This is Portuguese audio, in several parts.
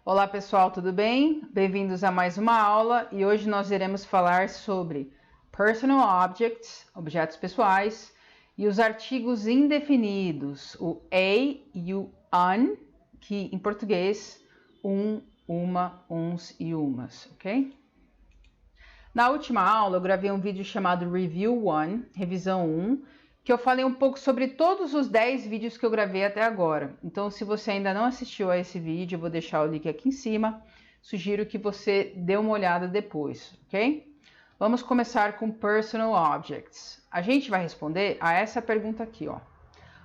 Olá pessoal, tudo bem? Bem-vindos a mais uma aula e hoje nós iremos falar sobre personal objects, objetos pessoais, e os artigos indefinidos, o a e o un, que em português, uma, uns e umas, ok? Na última aula eu gravei um vídeo chamado Review 1, revisão 1, que eu falei um pouco sobre todos os 10 vídeos que eu gravei até agora. Então, se você ainda não assistiu a esse vídeo, eu vou deixar o link aqui em cima. Sugiro que você dê uma olhada depois, ok? Vamos começar com Personal Objects. A gente vai responder a essa pergunta aqui, ó.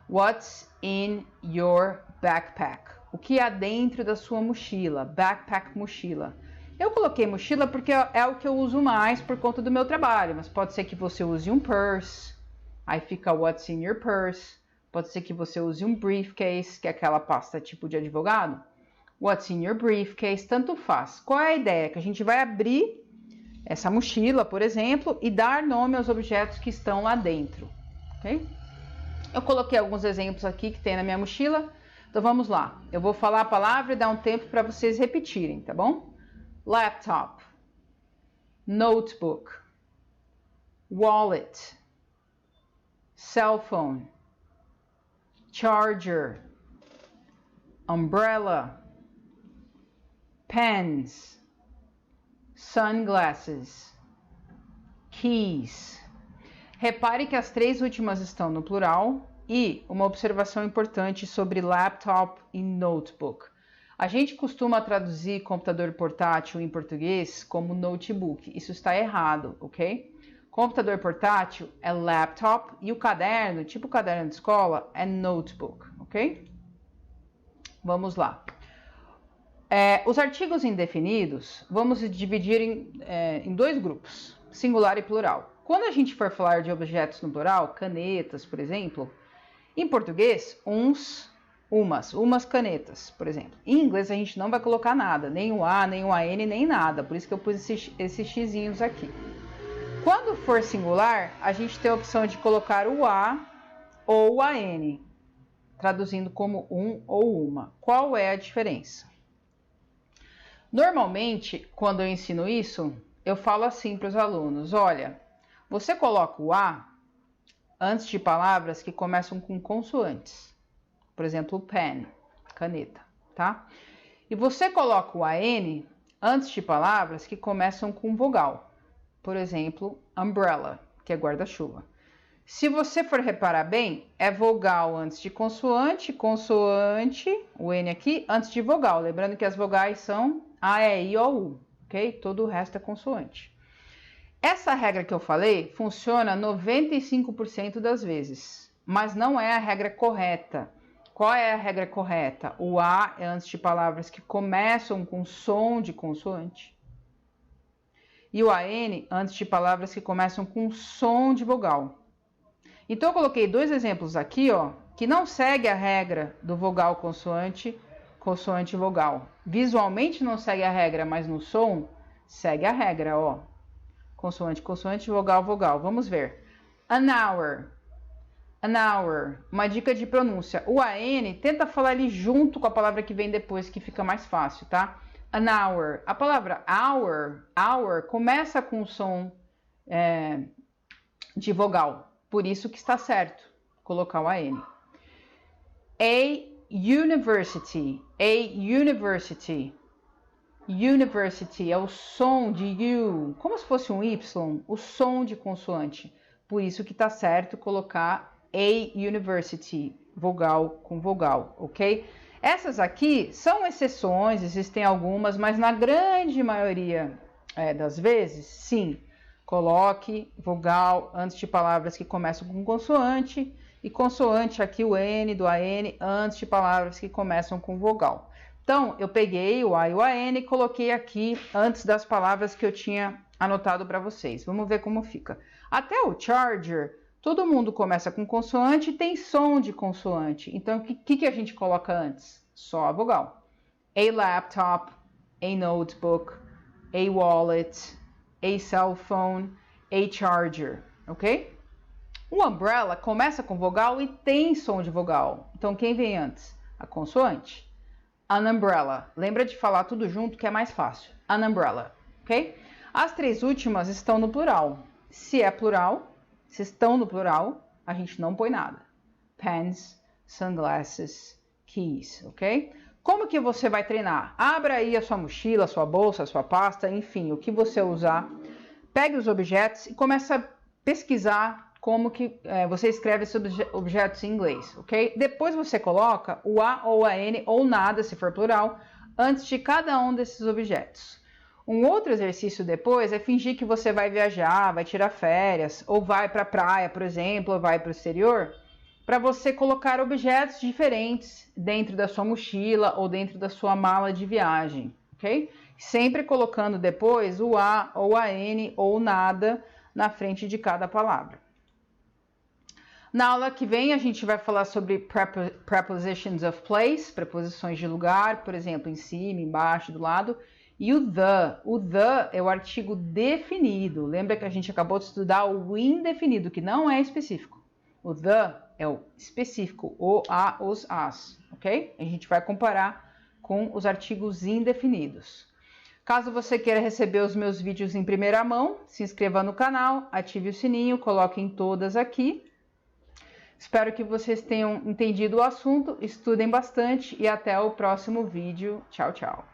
What's in your backpack? O que há dentro da sua mochila? Backpack, mochila. Eu coloquei mochila porque é o que eu uso mais por conta do meu trabalho, mas pode ser que você use um purse. Aí fica what's in your purse. Pode ser que você use um briefcase, que é aquela pasta tipo de advogado. What's in your briefcase, tanto faz. Qual é a ideia? Que a gente vai abrir essa mochila, por exemplo, e dar nome aos objetos que estão lá dentro, ok? Eu coloquei alguns exemplos aqui que tem na minha mochila. Então vamos lá. Eu vou falar a palavra e dar um tempo para vocês repetirem, tá bom? Laptop, notebook, wallet, cell phone, charger, umbrella, pens, sunglasses, keys. Repare que as três últimas estão no plural e uma observação importante sobre laptop e notebook. A gente costuma traduzir computador portátil em português como notebook. Isso está errado, ok? Computador portátil é laptop e o caderno, tipo caderno de escola, é notebook, ok? Vamos lá. Os artigos indefinidos, vamos dividir em dois grupos, singular e plural. Quando a gente for falar de objetos no plural, canetas, por exemplo, em português, uns, umas canetas, por exemplo. Em inglês a gente não vai colocar nada, nem o A, nem o AN, nem nada, por isso que eu pus esses xizinhos aqui. Quando for singular, a gente tem a opção de colocar o A ou o AN, traduzindo como um ou uma. Qual é a diferença? Normalmente, quando eu ensino isso, eu falo assim para os alunos, olha, você coloca o A antes de palavras que começam com consoantes. Por exemplo, pen, caneta, tá? E você coloca o AN antes de palavras que começam com vogal. Por exemplo, umbrella, que é guarda-chuva. Se você for reparar bem, é vogal antes de consoante, consoante, o N aqui, antes de vogal. Lembrando que as vogais são A, E, I, O, U, ok? Todo o resto é consoante. Essa regra que eu falei funciona 95% das vezes, mas não é a regra correta. Qual é a regra correta? O A é antes de palavras que começam com som de consoante. E o AN antes de palavras que começam com som de vogal. Então eu coloquei dois exemplos aqui, ó, que não segue a regra do vogal consoante, consoante vogal. Visualmente não segue a regra, mas no som segue a regra, ó. Consoante, consoante, vogal, vogal. Vamos ver. An hour. An hour. Uma dica de pronúncia. O AN, tenta falar ele junto com a palavra que vem depois, que fica mais fácil, tá? An hour. A palavra hour, começa com som de vogal. Por isso que está certo colocar o AN. A university. University é o som de U, como se fosse um Y, o som de consoante. Por isso que está certo colocar a university, vogal com vogal, ok? Essas aqui são exceções, existem algumas, mas na grande maioria das vezes, sim, coloque vogal antes de palavras que começam com consoante e consoante aqui o N do AN antes de palavras que começam com vogal. Então, eu peguei o A e o AN e coloquei aqui antes das palavras que eu tinha anotado para vocês. Vamos ver como fica. Até o charger, todo mundo começa com consoante e tem som de consoante. Então, o que a gente coloca antes? Só a vogal. A laptop, a notebook, a wallet, a cell phone, a charger, ok? O umbrella começa com vogal e tem som de vogal. Então, quem vem antes? A consoante. An umbrella. Lembra de falar tudo junto que é mais fácil. An umbrella, ok? As três últimas estão no plural. Se é plural, se estão no plural, a gente não põe nada. Pens, sunglasses, keys, ok? Como que você vai treinar? Abra aí a sua mochila, a sua bolsa, a sua pasta, enfim, o que você usar. Pegue os objetos e comece a pesquisar como que você escreve esses objetos em inglês, ok? Depois você coloca o a ou a n ou nada, se for plural, antes de cada um desses objetos. Um outro exercício depois é fingir que você vai viajar, vai tirar férias, ou vai para a praia, por exemplo, ou vai para o exterior, para você colocar objetos diferentes dentro da sua mochila ou dentro da sua mala de viagem, ok? Sempre colocando depois o a ou a n ou nada na frente de cada palavra. Na aula que vem a gente vai falar sobre prepositions of place, preposições de lugar, por exemplo, em cima, embaixo, do lado, e o the. O the é o artigo definido. Lembra que a gente acabou de estudar o indefinido, que não é específico. O the é o específico, o, a, os, as, ok? A gente vai comparar com os artigos indefinidos. Caso você queira receber os meus vídeos em primeira mão, se inscreva no canal, ative o sininho, coloque em todas aqui. Espero que vocês tenham entendido o assunto, estudem bastante e até o próximo vídeo. Tchau, tchau!